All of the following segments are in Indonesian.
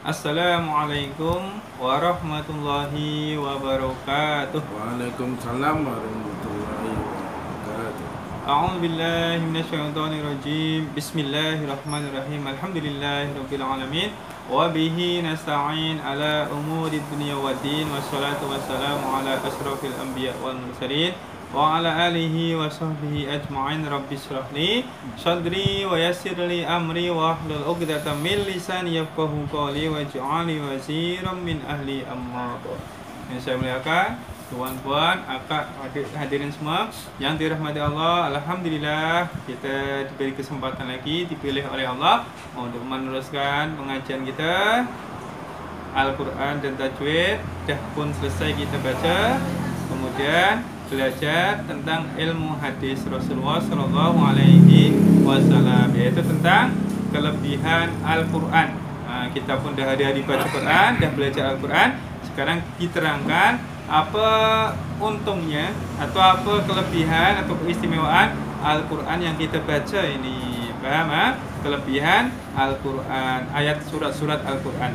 Assalamualaikum warahmatullahi wabarakatuh. Waalaikumsalam warahmatullahi wabarakatuh. A'udzu billahi minasyaitonir rajim. Bismillahirrahmanirrahim. Alhamdulillahirabbil alamin. Wa bihi nasta'in ala umuri dunya waddin. Wassalatu wassalamu ala asrofil anbiya wal mursalin wa ala alihi wa sahbihi ajma'in. Rabbi shrah li sadri wa yassir li amri wa hlul 'uqdatam min lisani yafqahu qawli waj'alni waziran min ahli. Amma ba'd. Yang saya muliakan tuan-puan, akak, adik, hadirin semua yang dirahmati Allah, alhamdulillah kita diberi kesempatan lagi, dipilih oleh Allah untuk meneruskan pengajian kita Al-Quran dan Tajwid. Dah pun selesai kita baca, kemudian belajar tentang ilmu hadis Rasulullah Sallallahu Alaihi Wasallam, yaitu tentang kelebihan Al-Quran. Kita pun dah hari-hari baca Quran, dah belajar Al-Quran. Sekarang diterangkan apa untungnya atau apa kelebihan atau keistimewaan Al-Quran yang kita baca ini. Paham? Kelebihan Al-Quran, ayat surat-surat Al-Quran.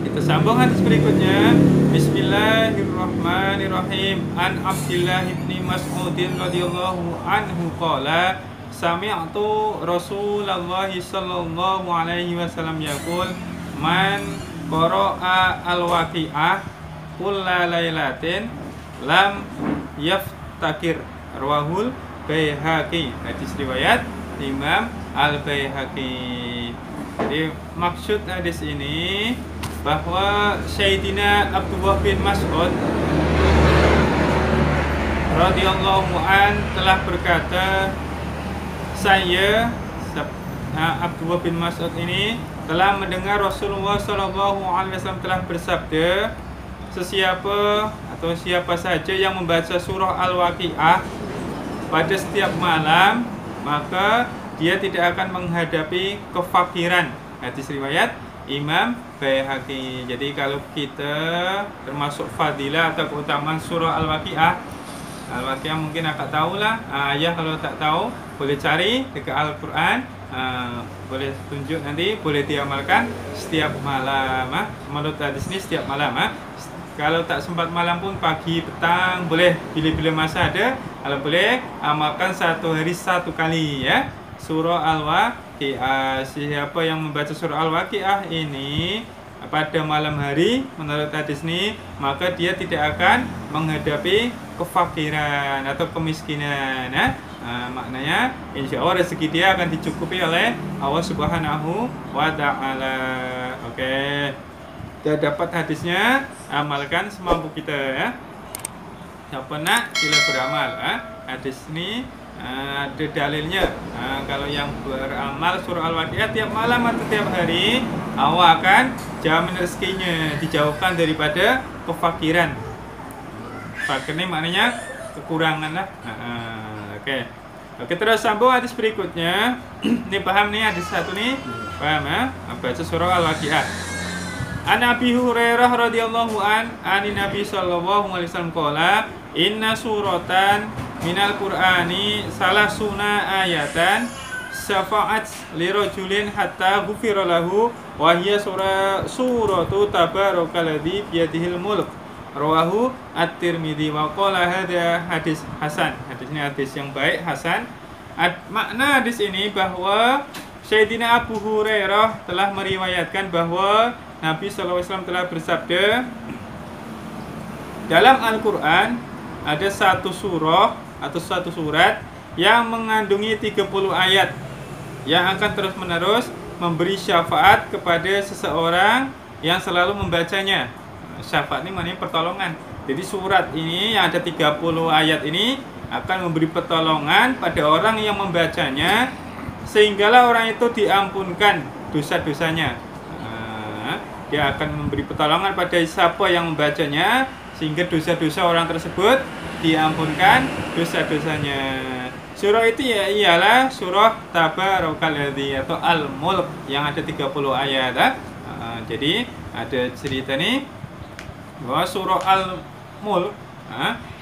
Kita sambung hadis berikutnya. Bismillahirrahmanirrahim. An Abdillah ibni Mas'udin radhiyallahu anhu qala sami'tu Rasulullah sallallahu alaihi wasallam yaqul man qara'a al-waqi'ah kulla lailatin lam yaftakir. Rawahul Baihaqi. Hadis riwayat Imam Al-Baihaqi. Jadi maksud hadis ini bahwa Sayyidina Abdullah bin Mas'ud radhiyallahu an telah berkata, saya Abdullah bin Mas'ud ini telah mendengar Rasulullah sallallahu alaihi wasallam telah bersabda, sesiapa atau siapa saja yang membaca surah Al-Waqi'ah pada setiap malam, maka dia tidak akan menghadapi kefakiran. Hadis riwayat Imam Baihaqi. Jadi kalau kita termasuk fadilah atau keutamaan surah Al-Waqi'ah, Al-Waqi'ah mungkin akak tahulah. Ayah kalau tak tahu boleh cari dekat Al-Quran. Boleh tunjuk nanti, boleh diamalkan setiap malam. Menurut hadis ini setiap malam. Kalau tak sempat malam pun pagi, petang, boleh bila-bila masa ada. Kalau boleh, amalkan satu hari satu kali ya. Surah Al-Waqi'ah. Siapa yang membaca surah Al-Waqi'ah ini pada malam hari, menurut hadis ini, maka dia tidak akan menghadapi kefakiran atau kemiskinan. Maknanya insya Allah rezeki dia akan dicukupi oleh Allah Subhanahu wa Ta'ala. Oke. Kita dapat hadisnya, amalkan semampu kita ya. Siapa nak sila beramal. Hadis ini ada dalilnya. Kalau yang beramal surah Al-Waqi'ah tiap malam atau tiap hari, Allah akan jamin rezekinya, dijauhkan daripada kefakiran. Fakir ini maknanya kekurangan lah. Oke. Oke, terus sambung hadis berikutnya. Ini paham nih hadis satu nih? Paham ya? Baca surah Al-Waqi'ah. An Abi Hurairah radhiyallahu ani Nabi sallallahu alaihi wasallam qala inna suratan minal Qur'ani salasuna ayatan syafa'at lirajulin hatta ghufira lahu wa hiya suratu tabarakalladzi biyadihil mulk. Rawahu At-Tirmidzi wa qala hadza hadis hasan. Hadis ini hadis yang baik, hasan. Makna hadis ini bahwa Sayyidina Abu Hurairah telah meriwayatkan bahwa Nabi SAW telah bersabda, dalam Al-Quran ada satu surah atau satu surat yang mengandungi 30 ayat yang akan terus-menerus memberi syafaat kepada seseorang yang selalu membacanya. Syafaat ini maknanya pertolongan. Jadi surat ini yang ada 30 ayat ini akan memberi pertolongan pada orang yang membacanya, sehinggalah orang itu diampunkan dosa-dosanya. Dia akan memberi pertolongan pada siapa yang membacanya, sehingga dosa-dosa orang tersebut diampunkan dosa-dosanya. Surah itu ya ialah surah Tabarakalladzi atau Al-Mulk yang ada 30 ayat. Jadi ada cerita nih bahwa surah Al-Mulk,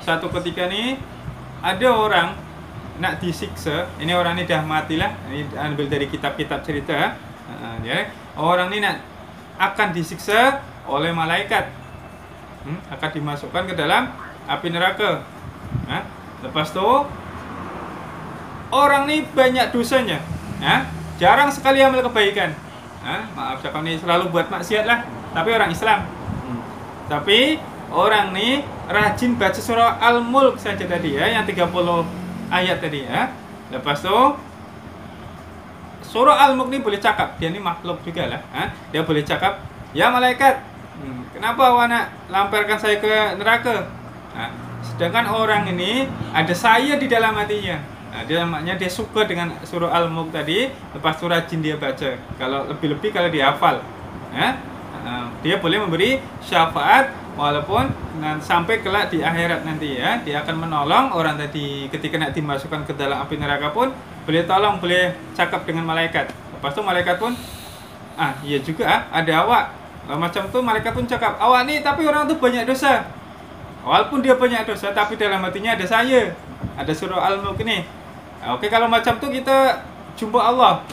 satu ketika nih ada orang nak disiksa. Ini orang ini dah matilah. Ini ambil dari kitab-kitab cerita. Orang ini nak akan disiksa oleh malaikat, akan dimasukkan ke dalam api neraka. Lepas tu orang ni banyak dosanya, jarang sekali amal kebaikan. Maaf cakap ni selalu buat maksiat lah, tapi orang Islam. Tapi orang ni rajin baca surah Al-Mulk saja tadi yang 30 ayat tadi Lepas tu surah Al-Mulk ni boleh cakap, dia ni makhluk juga lah. Dia boleh cakap, ya malaikat, kenapa awak nak lamparkan saya ke neraka? Sedangkan orang ini ada saya di dalam hatinya. Dia suka dengan surah Al-Mulk tadi. Lepas tu rajin dia baca. Kalau lebih-lebih kalau dia hafal, dia boleh memberi syafaat, walaupun sampai kelak di akhirat nanti dia akan menolong orang tadi ketika nak dimasukkan ke dalam api neraka pun boleh tolong, boleh cakap dengan malaikat. Lepas tu malaikat pun iya juga ada awak. Macam tu malaikat pun cakap, awak ni tapi orang tu banyak dosa. Walaupun dia banyak dosa, tapi dalam hatinya ada saya. Ada surah Al-Mulk ni. Okey, kalau macam tu kita jumpa Allah.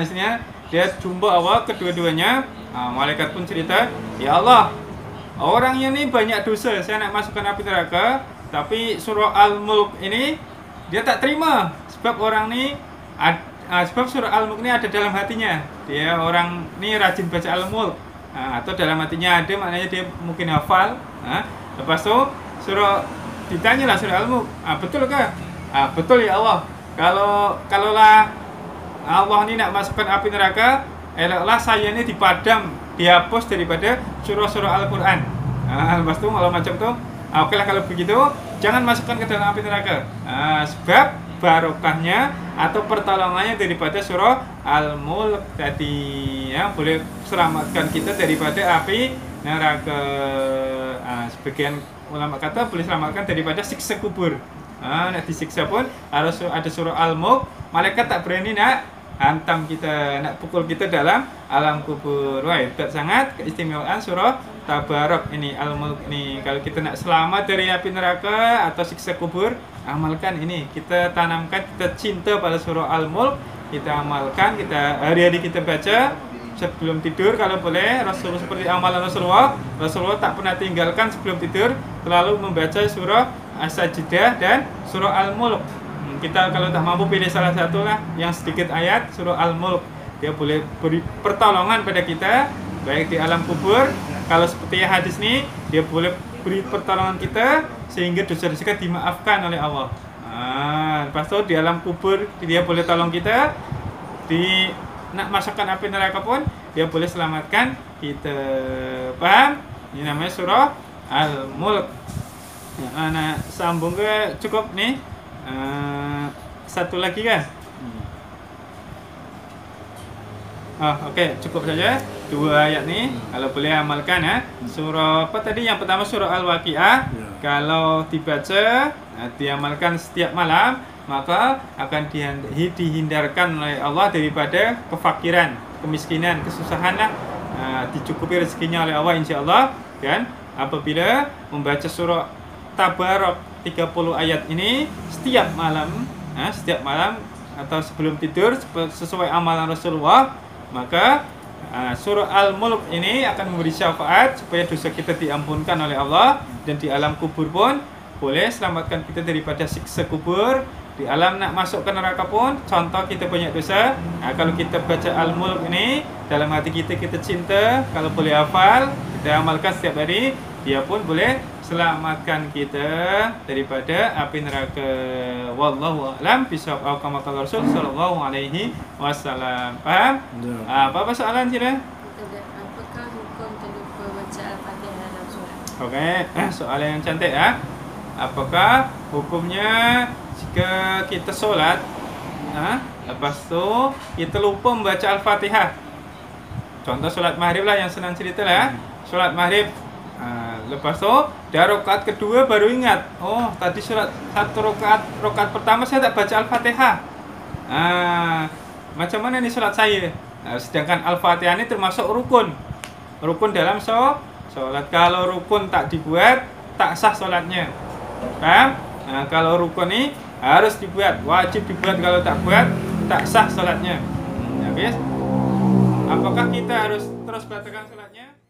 Istilahnya dia jumpa Allah kedua-duanya. Malaikat pun cerita, ya Allah, orangnya ni banyak dosa, saya nak masukkan api neraka, tapi surah Al-Mulk ini dia tak terima. Sebab orang ni sebab surah Al-Mulk ni ada dalam hatinya. Dia orang ni rajin baca Al-Mulk. Atau dalam hatinya ada, maknanya dia mungkin hafal. Lepas tu surah ditanyalah surah Al-Mulk, betul ke? Betul ya Allah. Kalaulah Allah ni nak masukkan api neraka, eloklah saya ni dipadam, dihapus daripada surah-surah Al-Quran. Lepas tu kalau macam tu, okeylah kalau begitu jangan masukkan ke dalam api neraka. Sebab barokahnya atau pertolongannya daripada surah Al-Mulk tadi, boleh selamatkan kita daripada api neraka. Sebagian ulama kata boleh selamatkan daripada siksa kubur. Nak disiksa pun harus ada surah Al-Mulk. Malaikat tak berani nak hantam kita, nak pukul kita dalam alam kubur. Wah, hebat sangat keistimewaan surah Tabarak ini, Al-Mulk ini. Kalau kita nak selamat dari api neraka atau siksa kubur, amalkan ini. Kita tanamkan, kita cinta pada surah Al-Mulk, kita amalkan, kita hari-hari kita baca sebelum tidur kalau boleh. Rasulullah seperti amalan Rasulullah tak pernah tinggalkan sebelum tidur, selalu membaca surah As-Sajdah dan surah Al-Mulk. Kita kalau tak mampu pilih salah satu lah yang sedikit ayat surah Al-Mulk, dia boleh beri pertolongan pada kita baik di alam kubur. Kalau seperti hadis ni, dia boleh beri pertolongan kita sehingga dosa-dosa kita dimaafkan oleh Allah. Lepas tu di alam kubur dia boleh tolong kita, di nak masukkan api neraka pun dia boleh selamatkan kita. Paham? Ini namanya surah Al-Mulk. Nak sambung ke cukup nih? Satu lagi kan? Okey, cukup saja dua ayat ni. Kalau boleh amalkan surah apa tadi? Yang pertama surah Al-Waqiah. Kalau dibaca, diamalkan setiap malam, maka akan dihindarkan oleh Allah daripada kefakiran, kemiskinan, kesusahan lah. Dicukupi rezekinya oleh Allah insya-Allah. Dan apabila membaca surah Tabarak 30 ayat ini setiap malam atau sebelum tidur sesuai amalan Rasulullah, maka surah Al-Mulk ini akan memberi syafaat supaya dosa kita diampunkan oleh Allah. Dan di alam kubur pun boleh selamatkan kita daripada siksa kubur. Di alam nak masuk ke neraka pun, contoh kita banyak dosa, kalau kita baca Al-Mulk ini dalam hati kita, kita cinta, kalau boleh hafal, kita amalkan setiap hari, dia pun boleh selamatkan kita daripada api neraka. Wallahu a'lam bishawab. Kama qala Rasul sallallahu alaihi wasallam. Faham? Apa soalan sila? Apakah hukum terlupa baca Al-Fatihah dalam solat? Okey, soalan yang cantik Apakah hukumnya jika kita solat, lepas tu kita lupa membaca Al-Fatihah? Contoh solat maghrib lah yang senang cerita lah. Solat maghrib, lepas tu dah rakaat kedua baru ingat, oh tadi solat satu rakaat pertama saya tak baca Al-Fatihah. Macam mana ni solat saya? Sedangkan Al-Fatihah ini termasuk rukun dalam solat. Kalau rukun tak dibuat, tak sah solatnya. Paham? Kalau rukun ni harus dibuat, wajib dibuat. Kalau tak buat, tak sah solatnya. Habis? Apakah kita harus terus batalkan salatnya?